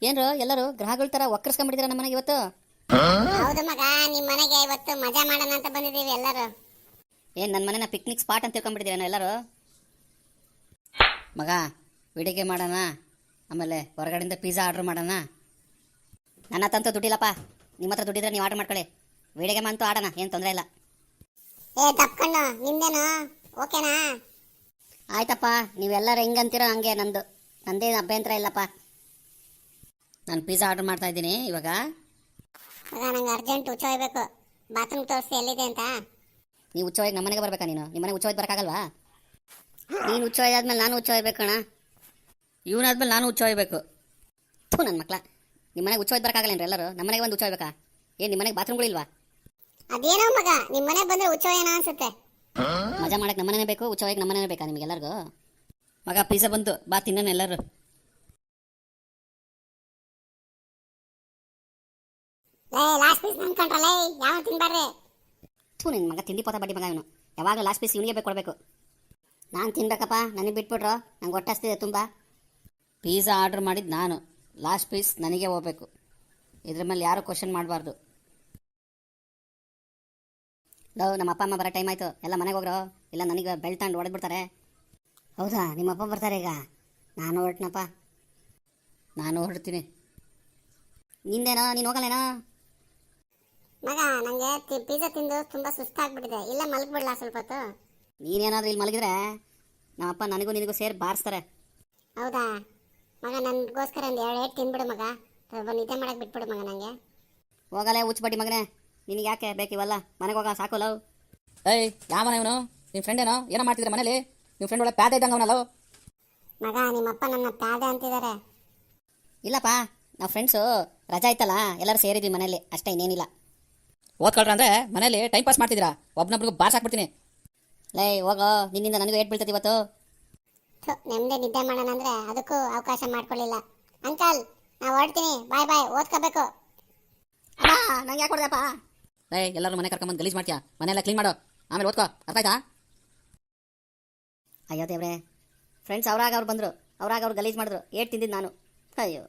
ಏನ್ರು ಎಲ್ಲರೂ ಗ್ರಹಗಳ ತರ ಒಕ್ಕರ್ಸ್ಕೊಂಡ್ಬಿಟ್ಟಿದ್ದೀರಾ ನಮ್ಮ ಮನೆಗೆ ಇವತ್ತು? ಹೌದು ಮಗ, ನಿಮ್ ಮನೆಗೆ ಇವತ್ತು ಮಜಾ ಮಾಡೋಣ ಅಂತ ಬಂದಿದ್ದೀವಿ ಎಲ್ಲರೂ. ಏನ್ ನನ್ನ ಮನೆನ ಪಿಕ್ನಿಕ್ ಸ್ಪಾಟ್ ಅಂತ ತಿಳ್ಕೊಂಡ್ಬಿಟ್ಟಿದ್ದೀರಾ ಎಲ್ಲರೂ? ಮಗ, ವಿಡಿಗೆ ಮಾಡೋಣ, ಆಮೇಲೆ ಹೊರಗಡೆಯಿಂದ ಪಿಜ್ಜಾ ಆರ್ಡ್ರ್ ಮಾಡೋಣ. ನನ್ನ ಹತ್ತಂತೂ ದುಡ್ಡಿಲ್ಲಪ್ಪ, ನಿಮ್ಮ ಹತ್ರ ದುಡ್ಡಿದ್ರೆ ನೀವು ಆರ್ಡ್ರ್ ಮಾಡ್ಕೊಳ್ಳಿ. ವಿಡಿಗೆ ಅಂತೂ ಆಡೋಣ, ಏನು ತೊಂದರೆ ಇಲ್ಲ. ತಪ್ಕೊಂಡು ನಿಮ್ದೇನು ಓಕೆನಾ? ಆಯ್ತಪ್ಪ, ನೀವೆಲ್ಲರೂ ಹೆಂಗಂತೀರೋ ಹಂಗೆ. ನಂದೇನು ಅಭ್ಯಂತರ ಇಲ್ಲಪ್ಪ. ನಾನು ಪಿಜ್ಜಾ ಆರ್ಡ್ರ್ ಮಾಡ್ತಾ ಇದ್ದೀನಿ ಇವಾಗ. ಮಗ, ನಂಗೆ ಅರ್ಜೆಂಟ್ ಹುಚ್ಚ ಹೋಗ್ಬೇಕು, ಬಾತ್ರೂಮ್ ತೋರಿಸಿ ಎಲ್ಲಿದೆ ಅಂತ. ನೀವು ಹುಚ್ಚೋಗಿ ನಮ್ಮ ಮನೆಗೆ ಬರ್ಬೇಕಾ? ನೀನು ನಿಮ್ಮ ಮನೆಗೆ ಹುಚ್ಚೋಗಿ ಬರೋಕ್ಕಾಗಲ್ವಾ? ನೀನು ಹುಚ್ಚೋಯ್ದಾದ್ಮೇಲೆ ನಾನು ಹುಚ್ಚೋಯ್ಬೇಕು ಕಣ. ಇವನಾದ್ಮೇಲೆ ನಾನು ಹುಚ್ಚೋಯ್ಬೇಕು. ಥೂ ನನ್ನ ಮಕ್ಳ, ನಿಮ್ಮ ಮನೆಗೆ ಹುಚ್ಚೋಯ್ದು ಬರೋಕ್ಕಾಗಲ್ಲೇನ್ರಿ ಎಲ್ಲರೂ? ನಮ್ಮ ಮನೆಗೆ ಒಂದು ಹುಚ್ಚೋಯ್ಬೇಕಾ? ಏನು ನಿಮ್ಮ ಮನೆಗೆ ಬಾತ್ರೂಮ್ಗಳಿಲ್ವಾ? ಅದೇನೋ ಮಗ, ನಿಮ್ಮ ಮನೆ ಬಂದ್ರೆ ಹುಚ್ಚ ಏನೋ ಅನ್ಸುತ್ತೆ. ಮಜಾ ಮಾಡಕ್ಕೆ ನಮ್ಮ ಮನೆನೇ ಬೇಕು, ಹುಚ್ಚೋಯ್ಗೆ ನಮ್ಮ ಮನೆನೇ ಬೇಕಾ ನಿಮಗೆಲ್ಲರಿಗೂ? ಮಗ, ಪಿಜ್ಜಾ ಬಂತು, ಬಾ ತಿನ್ನೋಣ ಎಲ್ಲರೂ. ಲಾಸ್ಟ್ ಪೀಸ್ ನಂಬ್ಕೊಂಡ್ರಲ್ಲ, ಯಾವ ತಿನ್ಬಾರ್ರಿ. ಥೂ ನಿನ್ನ ಮಗ, ತಿಂಡಿ ಪೋತ ಬಡ್ಡಿ ಮಗ ಇವನು. ಯಾವಾಗಲೂ ಲಾಸ್ಟ್ ಪೀಸ್ ಇವನಿಗೆ ಬೇಕು ಕೊಡಬೇಕು. ನಾನು ತಿನ್ಬೇಕಪ್ಪ, ನನಗೆ ಬಿಟ್ಬಿಟ್ರು, ನಂಗೆ ಹೊಟ್ಟೆ ಹಸ್ತಿದೆ ತುಂಬ. ಪಿಜ್ಜಾ ಆರ್ಡ್ರ್ ಮಾಡಿದ್ದು ನಾನು, ಲಾಸ್ಟ್ ಪೀಸ್ ನನಗೆ ಹೋಗ್ಬೇಕು. ಇದ್ರ ಮೇಲೆ ಯಾರು ಕ್ವಶನ್ ಮಾಡಬಾರ್ದು. ಲವ್, ನಮ್ಮ ಅಪ್ಪ ಅಮ್ಮ ಬರೋ ಟೈಮ್ ಆಯಿತು, ಎಲ್ಲ ಮನೆಗೆ ಹೋಗ್ರೋ, ಇಲ್ಲ ನನಗೆ ಬೆಲ್ಟ್ ತಗೊಂಡು ಹೊಡೆದ್ಬಿಡ್ತಾರೆ. ಹೌದಾ, ನಿಮ್ಮ ಅಪ್ಪ ಬರ್ತಾರೆ ಈಗ? ನಾನು ಹೊರಟ್ನಪ್ಪ, ನಾನು ಹೊರಡ್ತೀನಿ. ನಿಂದೇನೋ, ನೀನು ಹೋಗಲ್ಲೇನೋ? ಮಗ, ನಂಗೆ ಪಿಜ್ಜಾ ತಿಂದು ತುಂಬಾ ಸುಸ್ತಾಗ್ಬಿಟ್ಟಿದೆ, ಇಲ್ಲ ಮಲಗ್ಬಿಡ್ಲಾ ಸ್ವಲ್ಪ ಹೊತ್ತು? ನೀನೇನಾದ್ರೂ ಇಲ್ಲಿ ಮಲಗಿದ್ರೆ ನಮ್ಮಪ್ಪ ನನಗೂ ನಿನಗೂ ಸೇರಿ ಬಾರಿಸ್ತಾರೆ. ಹೌದಾ ಮಗ, ನನಗೋಸ್ಕರ ಒಂದು 2 ಏಟ್ ತಿನ್ಬಿಡು ಮಗ, ಸ್ವಲ್ಪ ನಿದ್ದೆ ಮಾಡಕ್ಕೆ ಬಿಟ್ಬಿಡು ಮಗ ನನಗೆ. ಹೋಗಲೇ ಹುಚ್ಚು ಬಡ್ಡಿ ಮಗನೇ, ನಿನಗೆ ಯಾಕೆ ಬೇಕಿವಲ್ಲ? ಮನೆಗೆ ಹೋಗ ಸಾಕು. ಲವ್, ಏಯ್, ಯಾವನ ಇವನು? ನಿಮ್ಮ ಫ್ರೆಂಡ್ ಏನೋ ಮಾಡ್ತಿದ್ರೆ ಮನೇಲಿ? ನಿಮ್ಮ ಫ್ರೆಂಡ್ ಒಳ್ಳೆ ಪ್ಯಾದೆ ಇದ್ದಂಗೆ ಅವನಲ್ಲ. ಮಗ, ನಿಮ್ಮಪ್ಪ ನನ್ನ ಪ್ಯಾದೆ ಅಂತಿದ್ದಾರೆ. ಇಲ್ಲಪ್ಪ, ನಾವು ಫ್ರೆಂಡ್ಸು ರಜಾ ಇತ್ತಲ್ಲ, ಎಲ್ಲರೂ ಸೇರಿದ್ವಿ ಮನೇಲಿ, ಅಷ್ಟೇ, ಇನ್ನೇನಿಲ್ಲ. ಓದ್ಕೊಳ್ರ ಅಂದ್ರೆ ಮನೇಲಿ ಟೈಮ್ ಪಾಸ್ ಮಾಡ್ತಿದ್ದೀರಾ, ಒಬ್ನೊಬ್ರಿಗೂ ಬಾರ್ಸ್ ಹಾಕ್ಬಿಡ್ತೀನಿ. ಲೈ ಹೋಗೋ, ನಿನ್ನಿಂದ ನನಗೂ ಏಟ್ ಬೀಳ್ತದೆ ಇವತ್ತು. ನೆಮ್ಮದಿ ನಿದ್ದೆ ಮಾಡೋಣ ಅಂದ್ರೆ ಅದಕ್ಕೂ ಅವಕಾಶ ಮಾಡ್ಕೊಳ್ಳಿಲ್ಲ. ಅಂಕಲ್, ನಾ ಹೊರಡ್ತೀನಿ, ಬಾಯ್ ಬಾಯ್, ಓದ್ಕೋಬೇಕು. ನಂಗೆ ಯಾಕೆ ಕೊಡ್ದಪ್ಪ? ಏಯ್, ಎಲ್ಲರೂ ಮನೆ ಕರ್ಕೊಂಬಂದು ಗಲೀಜ್ ಮಾಡ್ತೀಯಾ? ಮನೆಯೆಲ್ಲ ಕ್ಲೀನ್ ಮಾಡು, ಆಮೇಲೆ ಓದ್ಕೋ, ಅರ್ಥ ಆಯ್ತಾ? ಅಯ್ಯೋ ದೇವ್ರೆ, ಫ್ರೆಂಡ್ಸ್ ಅವ್ರಾಗ ಅವ್ರು ಬಂದರು, ಅವ್ರಾಗ ಅವ್ರು ಗಲೀಜ್ ಮಾಡಿದ್ರು, ಏಟ್ ತಿಂದಿದ್ದು ನಾನು. ಅಯ್ಯೋ